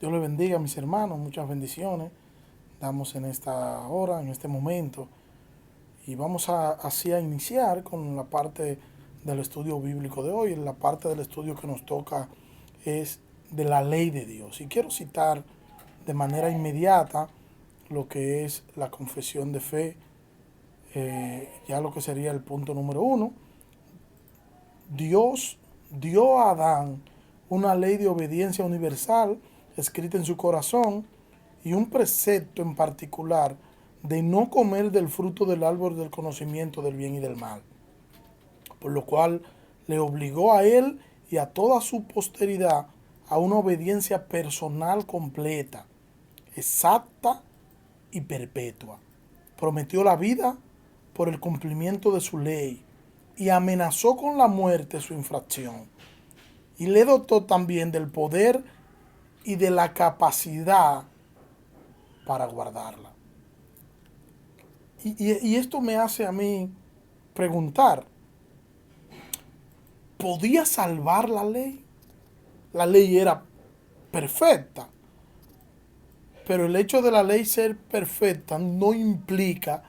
Dios le bendiga a mis hermanos, muchas bendiciones. Damos en esta hora, en este momento, y vamos así a iniciar con la parte del estudio bíblico de hoy. La parte del estudio que nos toca es de la ley de Dios. Y quiero citar de manera inmediata lo que es la confesión de fe, ya lo que sería el punto número uno. Dios dio a Adán una ley de obediencia universal escrita en su corazón y un precepto en particular de no comer del fruto del árbol del conocimiento del bien y del mal, por lo cual le obligó a él y a toda su posteridad a una obediencia personal completa, exacta y perpetua. Prometió la vida por el cumplimiento de su ley y amenazó con la muerte su infracción. Y le dotó también del poder y de la capacidad para guardarla. Y esto me hace a mí preguntar, ¿podía salvar la ley? La ley era perfecta, pero el hecho de la ley ser perfecta no implica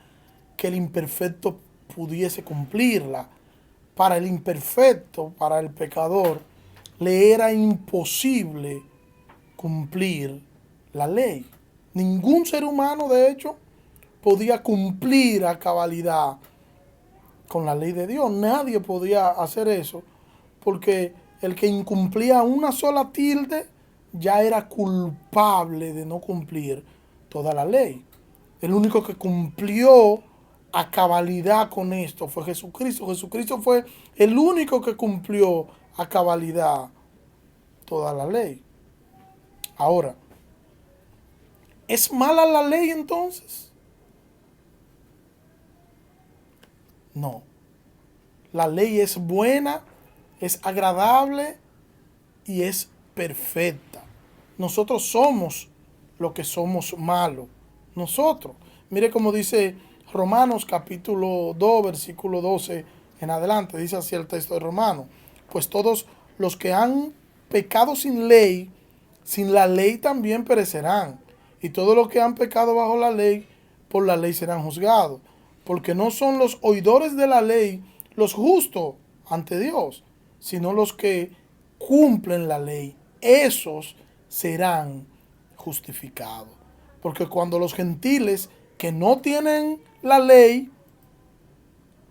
que el imperfecto pudiese cumplirla. Para el imperfecto, para el pecador, le era imposible cumplir la ley. Ningún ser humano, de hecho, podía cumplir a cabalidad con la ley de Dios. Nadie podía hacer eso, porque el que incumplía una sola tilde ya era culpable de no cumplir toda la ley. El único que cumplió a cabalidad con esto fue Jesucristo. Jesucristo fue el único que cumplió a cabalidad toda la ley. Ahora, ¿es mala la ley entonces? No. La ley es buena, es agradable y es perfecta. Nosotros somos lo que somos malos. Nosotros. Mire cómo dice Romanos capítulo 2, versículo 12 en adelante. Dice así el texto de Romanos. Pues todos los que han pecado sin la ley también perecerán. Y todos los que han pecado bajo la ley, por la ley serán juzgados. Porque no son los oidores de la ley los justos ante Dios, sino los que cumplen la ley. Esos serán justificados. Porque cuando los gentiles que no tienen la ley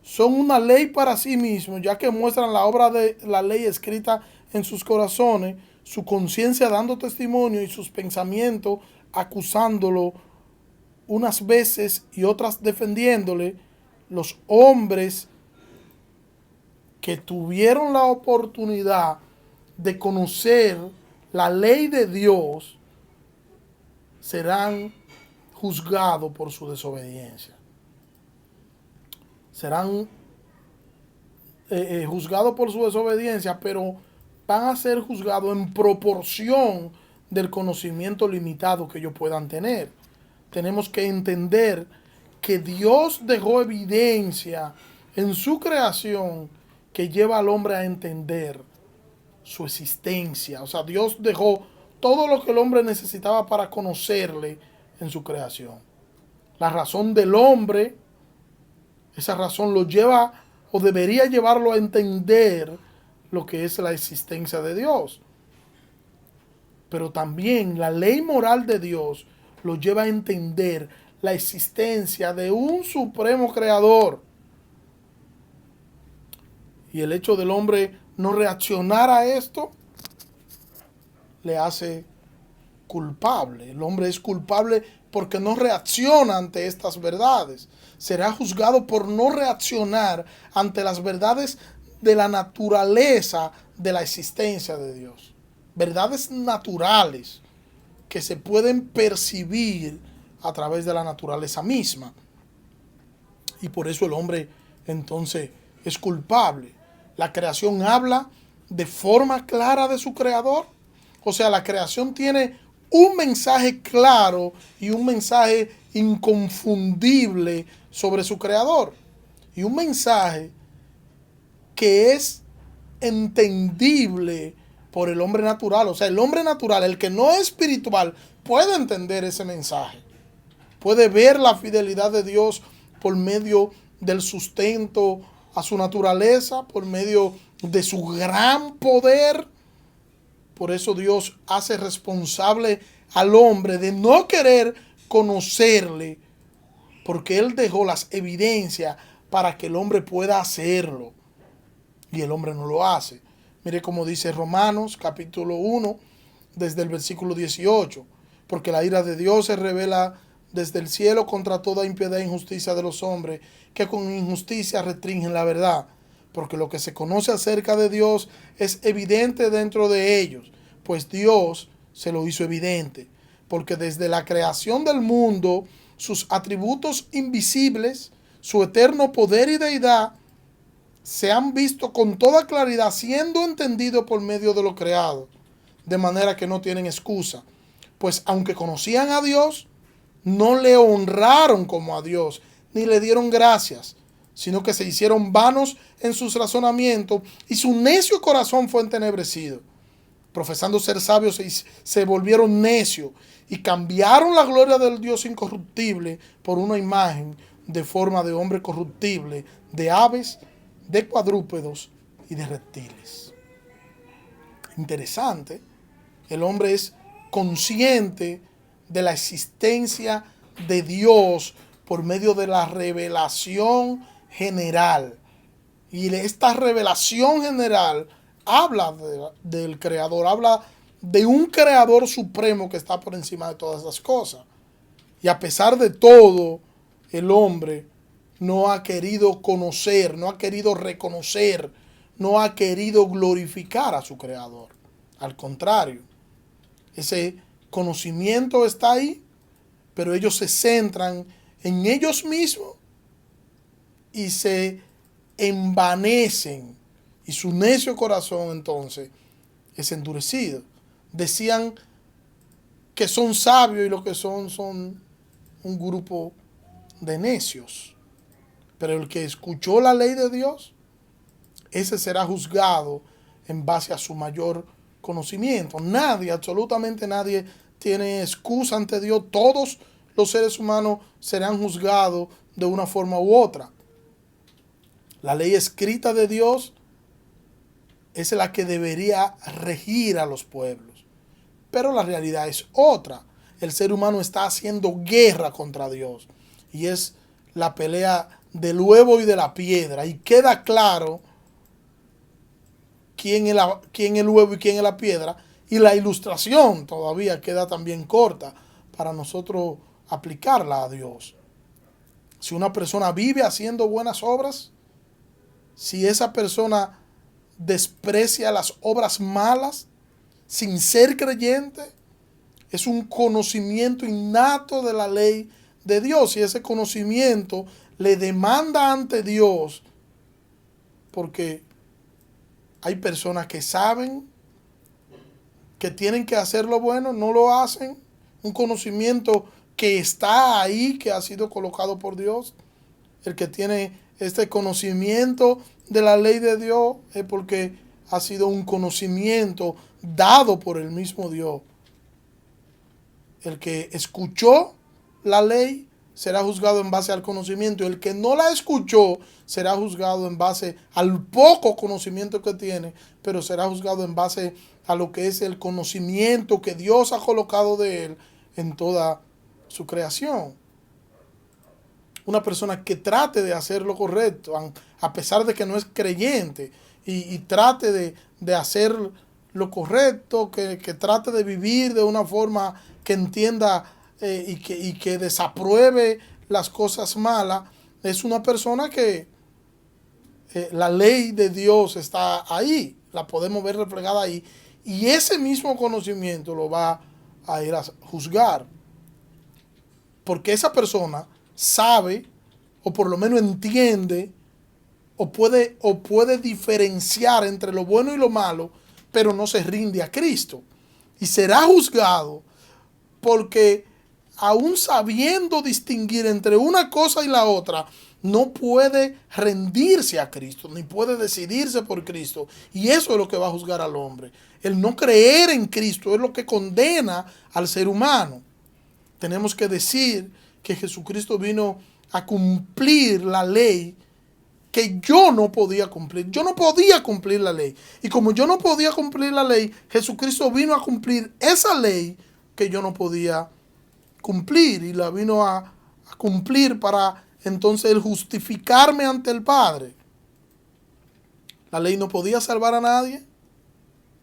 son una ley para sí mismos, ya que muestran la obra de la ley escrita en sus corazones, su conciencia dando testimonio y sus pensamientos acusándolo unas veces y otras defendiéndole, los hombres que tuvieron la oportunidad de conocer la ley de Dios serán juzgados por su desobediencia. Serán juzgados por su desobediencia, pero van a ser juzgados en proporción del conocimiento limitado que ellos puedan tener. Tenemos que entender que Dios dejó evidencia en su creación que lleva al hombre a entender su existencia. O sea, Dios dejó todo lo que el hombre necesitaba para conocerle en su creación. La razón del hombre, esa razón lo lleva o debería llevarlo a entender lo que es la existencia de Dios. Pero también la ley moral de Dios lo lleva a entender la existencia de un supremo creador. Y el hecho del hombre no reaccionar a esto le hace culpable. El hombre es culpable porque no reacciona ante estas verdades. Será juzgado por no reaccionar ante las verdades de la naturaleza de la existencia de Dios. Verdades naturales que se pueden percibir a través de la naturaleza misma. Y por eso el hombre entonces es culpable. La creación habla de forma clara de su creador. O sea, la creación tiene un mensaje claro y un mensaje inconfundible sobre su creador. Y un mensaje que es entendible por el hombre natural. O sea, el hombre natural, el que no es espiritual, puede entender ese mensaje. Puede ver la fidelidad de Dios por medio del sustento a su naturaleza, por medio de su gran poder. Por eso Dios hace responsable al hombre de no querer conocerle, porque Él dejó las evidencias para que el hombre pueda hacerlo. Y el hombre no lo hace. Mire cómo dice Romanos capítulo 1, desde el versículo 18. Porque la ira de Dios se revela desde el cielo contra toda impiedad e injusticia de los hombres, que con injusticia restringen la verdad. Porque lo que se conoce acerca de Dios es evidente dentro de ellos, pues Dios se lo hizo evidente. Porque desde la creación del mundo, sus atributos invisibles, su eterno poder y deidad, se han visto con toda claridad, siendo entendido por medio de lo creado, de manera que no tienen excusa. Pues aunque conocían a Dios, no le honraron como a Dios, ni le dieron gracias, sino que se hicieron vanos en sus razonamientos, y su necio corazón fue entenebrecido. Profesando ser sabios, se volvieron necios, y cambiaron la gloria del Dios incorruptible por una imagen de forma de hombre corruptible, de aves, de cuadrúpedos y de reptiles. Interesante. El hombre es consciente de la existencia de Dios por medio de la revelación general. Y esta revelación general habla del Creador, habla de un Creador supremo que está por encima de todas las cosas. Y a pesar de todo, el hombre no ha querido conocer, no ha querido reconocer, no ha querido glorificar a su Creador. Al contrario, ese conocimiento está ahí, pero ellos se centran en ellos mismos y se envanecen. Y su necio corazón entonces es endurecido. Decían que son sabios y lo que son un grupo de necios. Pero el que escuchó la ley de Dios, ese será juzgado en base a su mayor conocimiento. Nadie, absolutamente nadie, tiene excusa ante Dios. Todos los seres humanos serán juzgados de una forma u otra. La ley escrita de Dios es la que debería regir a los pueblos. Pero la realidad es otra. El ser humano está haciendo guerra contra Dios. Y es la pelea del huevo y de la piedra. Y queda claro quién es el huevo y quién es la piedra. Y la ilustración todavía queda también corta para nosotros aplicarla a Dios. Si una persona vive haciendo buenas obras, si esa persona desprecia las obras malas sin ser creyente, es un conocimiento innato de la ley de Dios, y ese conocimiento le demanda ante Dios, porque hay personas que saben que tienen que hacer lo bueno, no lo hacen. Un conocimiento que está ahí, que ha sido colocado por Dios. El que tiene este conocimiento de la ley de Dios es porque ha sido un conocimiento dado por el mismo Dios. El que escuchó la ley será juzgado en base al conocimiento. El que no la escuchó será juzgado en base al poco conocimiento que tiene, pero será juzgado en base a lo que es el conocimiento que Dios ha colocado de él en toda su creación. Una persona que trate de hacer lo correcto, a pesar de que no es creyente, y trate de hacer lo correcto, que trate de vivir de una forma que entienda y que desapruebe las cosas malas, es una persona que la ley de Dios está ahí, la podemos ver reflejada ahí, y ese mismo conocimiento lo va a ir a juzgar, porque esa persona sabe, o por lo menos entiende, o puede diferenciar entre lo bueno y lo malo, pero no se rinde a Cristo. Y será juzgado porque aún sabiendo distinguir entre una cosa y la otra, no puede rendirse a Cristo, ni puede decidirse por Cristo. Y eso es lo que va a juzgar al hombre. El no creer en Cristo es lo que condena al ser humano. Tenemos que decir que Jesucristo vino a cumplir la ley que yo no podía cumplir. Yo no podía cumplir la ley. Y como yo no podía cumplir la ley, Jesucristo vino a cumplir esa ley que yo no podía cumplir. Y la vino a cumplir para entonces el justificarme ante el Padre. La ley no podía salvar a nadie,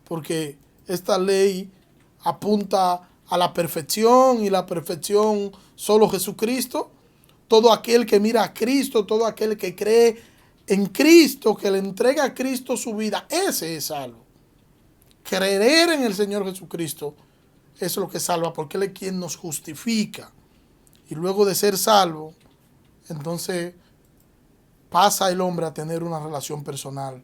porque esta ley apunta a la perfección, y la perfección solo Jesucristo. Todo aquel que mira a Cristo, todo aquel que cree en Cristo, que le entrega a Cristo su vida, ese es salvo. Creer en el Señor Jesucristo es lo que salva, porque Él es quien nos justifica. Y luego de ser salvo, entonces pasa el hombre a tener una relación personal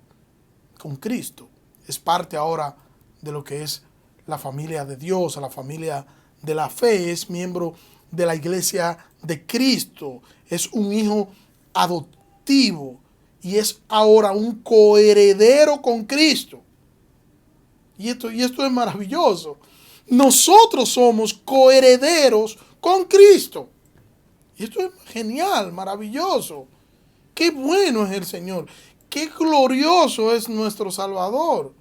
con Cristo. Es parte ahora de lo que es la familia de Dios, la familia de la fe. Es miembro de la iglesia de Cristo. Es un hijo adoptivo y es ahora un coheredero con Cristo. Y esto es maravilloso. Nosotros somos coherederos con Cristo. Y esto es genial, maravilloso. Qué bueno es el Señor. Qué glorioso es nuestro Salvador.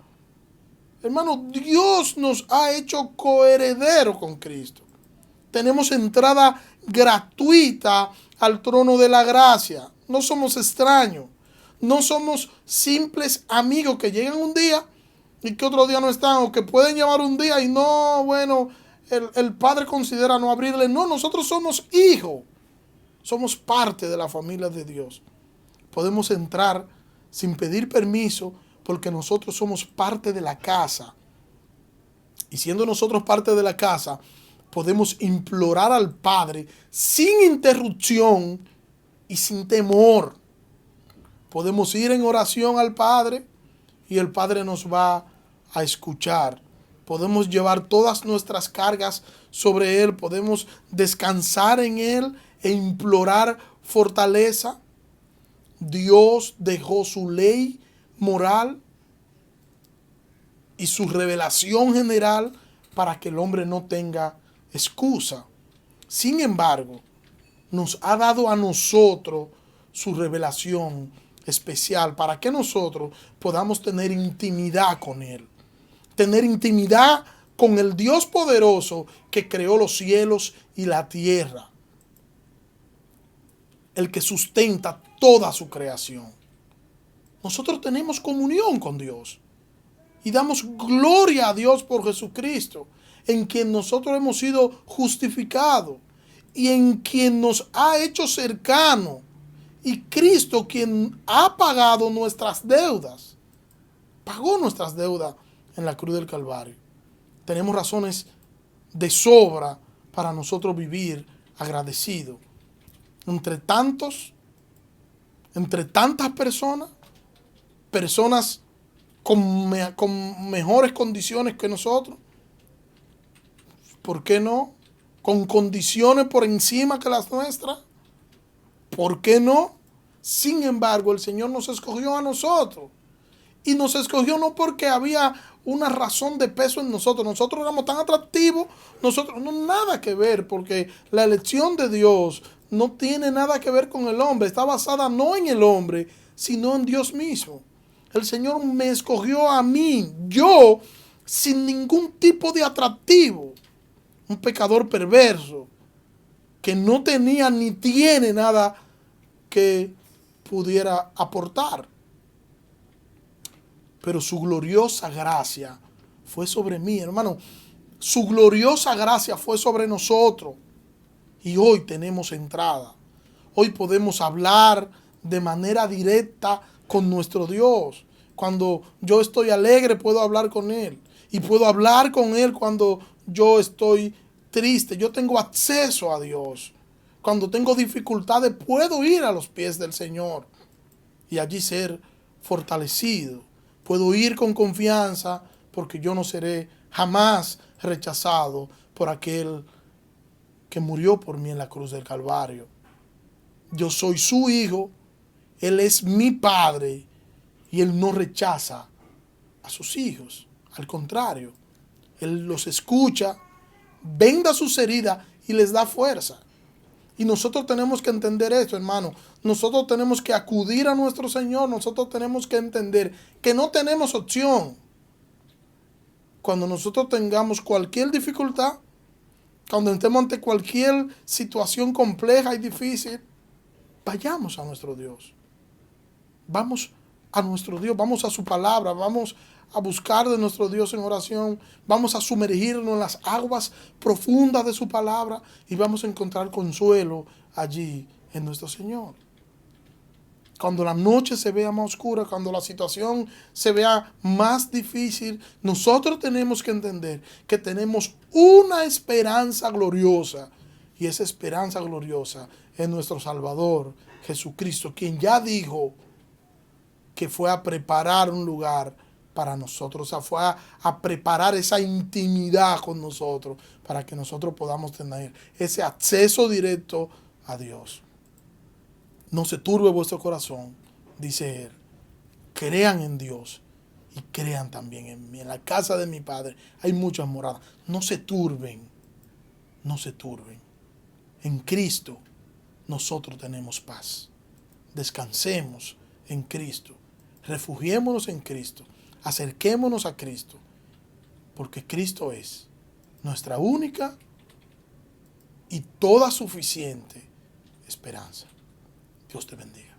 Hermano, Dios nos ha hecho coherederos con Cristo. Tenemos entrada gratuita al trono de la gracia. No somos extraños. No somos simples amigos que llegan un día y que otro día no están, o que pueden llevar un día y no, bueno, el Padre considera no abrirle. No, nosotros somos hijos. Somos parte de la familia de Dios. Podemos entrar sin pedir permiso porque nosotros somos parte de la casa. Y siendo nosotros parte de la casa, podemos implorar al Padre sin interrupción y sin temor. Podemos ir en oración al Padre y el Padre nos va a escuchar. Podemos llevar todas nuestras cargas sobre Él. Podemos descansar en Él e implorar fortaleza. Dios dejó su ley moral y su revelación general para que el hombre no tenga excusa. Sin embargo, nos ha dado a nosotros su revelación especial para que nosotros podamos tener intimidad con Él. Tener intimidad con el Dios poderoso que creó los cielos y la tierra. El que sustenta toda su creación. Nosotros tenemos comunión con Dios y damos gloria a Dios por Jesucristo, en quien nosotros hemos sido justificados y en quien nos ha hecho cercanos, y Cristo quien ha pagado nuestras deudas. Pagó nuestras deudas en la cruz del Calvario. Tenemos razones de sobra para nosotros vivir agradecidos. Entre tantas personas con mejores condiciones que nosotros, ¿por qué no? Con condiciones por encima que las nuestras, ¿por qué no? Sin embargo, el Señor nos escogió a nosotros. Y nos escogió no porque había una razón de peso en nosotros. Nosotros éramos tan atractivos. Nosotros no, nada que ver, porque la elección de Dios no tiene nada que ver con el hombre. Está basada no en el hombre, sino en Dios mismo. El Señor me escogió a mí, yo, sin ningún tipo de atractivo. Un pecador perverso que no tenía ni tiene nada que pudiera aportar. Pero su gloriosa gracia fue sobre mí, hermano. Su gloriosa gracia fue sobre nosotros. Y hoy tenemos entrada. Hoy podemos hablar de manera directa con nuestro Dios. Cuando yo estoy alegre, puedo hablar con Él. Y puedo hablar con Él cuando yo estoy triste. Yo tengo acceso a Dios. Cuando tengo dificultades, puedo ir a los pies del Señor y allí ser fortalecido. Puedo ir con confianza porque yo no seré jamás rechazado por aquel que murió por mí en la cruz del Calvario. yo soy su hijo, Él es mi padre y Él no rechaza a sus hijos. Al contrario, Él los escucha, venda sus heridas y les da fuerza. Y nosotros tenemos que entender esto, hermano. Nosotros tenemos que acudir a nuestro Señor. Nosotros tenemos que entender que no tenemos opción. Cuando nosotros tengamos cualquier dificultad, cuando estemos ante cualquier situación compleja y difícil, vayamos a nuestro Dios. Vamos a nuestro Dios, vamos a su palabra, vamos a buscar de nuestro Dios en oración, vamos a sumergirnos en las aguas profundas de su palabra y vamos a encontrar consuelo allí en nuestro Señor. Cuando la noche se vea más oscura, cuando la situación se vea más difícil, nosotros tenemos que entender que tenemos una esperanza gloriosa. Y esa esperanza gloriosa es nuestro Salvador, Jesucristo, quien ya dijo que fue a preparar un lugar para nosotros, o sea, fue a preparar esa intimidad con nosotros para que nosotros podamos tener ese acceso directo a Dios. No se turbe vuestro corazón, dice Él. Crean en Dios y crean también en mí. En la casa de mi Padre hay muchas moradas. No se turben, no se turben. En Cristo nosotros tenemos paz. Descansemos en Cristo. Refugiémonos en Cristo. Acerquémonos a Cristo. Porque Cristo es nuestra única y toda suficiente esperanza. Dios te bendiga.